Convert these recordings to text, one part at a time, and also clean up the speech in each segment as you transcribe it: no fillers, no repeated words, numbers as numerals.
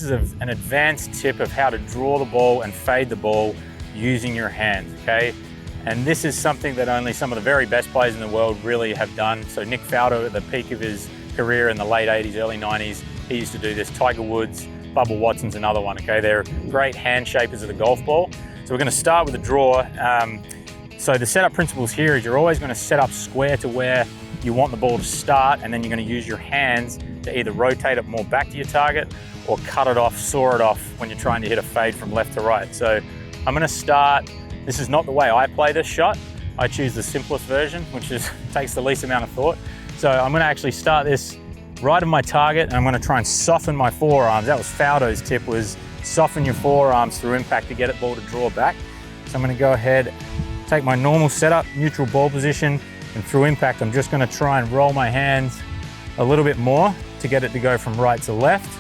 this is an advanced tip of how to draw the ball and fade the ball using your hands, okay? And this is something that only some of the very best players in the world really have done. So Nick Faldo, at the peak of his career in the late 80s, early 90s, he used to do this. Tiger Woods, Bubba Watson's another one, okay? They're great hand shapers of the golf ball. So we're gonna start with a draw. So the setup principles here is you're always gonna set up square to where you want the ball to start, and then you're gonna use your hands to either rotate it more back to your target or cut it off, saw it off when you're trying to hit a fade from left to right. So I'm gonna start, this is not the way I play this shot. I choose the simplest version, which takes the least amount of thought. So I'm gonna actually start this right of my target, and I'm gonna try and soften my forearms. That was Faldo's tip, was soften your forearms through impact to get the ball to draw back. So I'm gonna go ahead, take my normal setup, neutral ball position, and through impact, I'm just gonna try and roll my hands a little bit more to get it to go from right to left.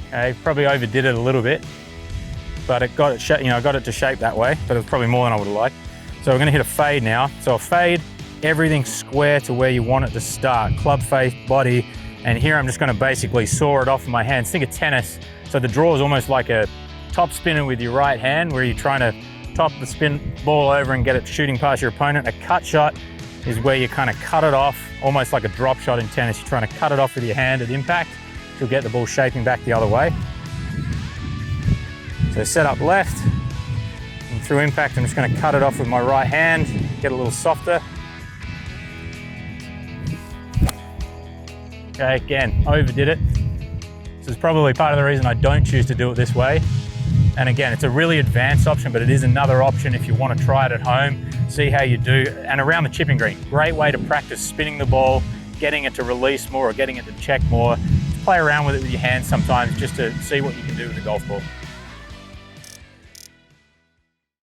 Okay, probably overdid it a little bit, but I got it to shape that way, but it was probably more than I would have liked. So we're gonna hit a fade now. So a fade, everything square to where you want it to start, club face, body, and here I'm just gonna basically saw it off with my hands. Think of tennis. So the draw is almost like a top spinner with your right hand, where you're trying to top the spin ball over and get it shooting past your opponent. A cut shot is where you kind of cut it off, almost like a drop shot in tennis. You're trying to cut it off with your hand at impact. You'll get the ball shaping back the other way. So set up left, and through impact, I'm just gonna cut it off with my right hand, get a little softer. Okay, again, overdid it. This is probably part of the reason I don't choose to do it this way. And again, it's a really advanced option, but it is another option if you want to try it at home, see how you do. And around the chipping green, great way to practice spinning the ball, getting it to release more or getting it to check more. Play around with it with your hands sometimes just to see what you can do with the golf ball.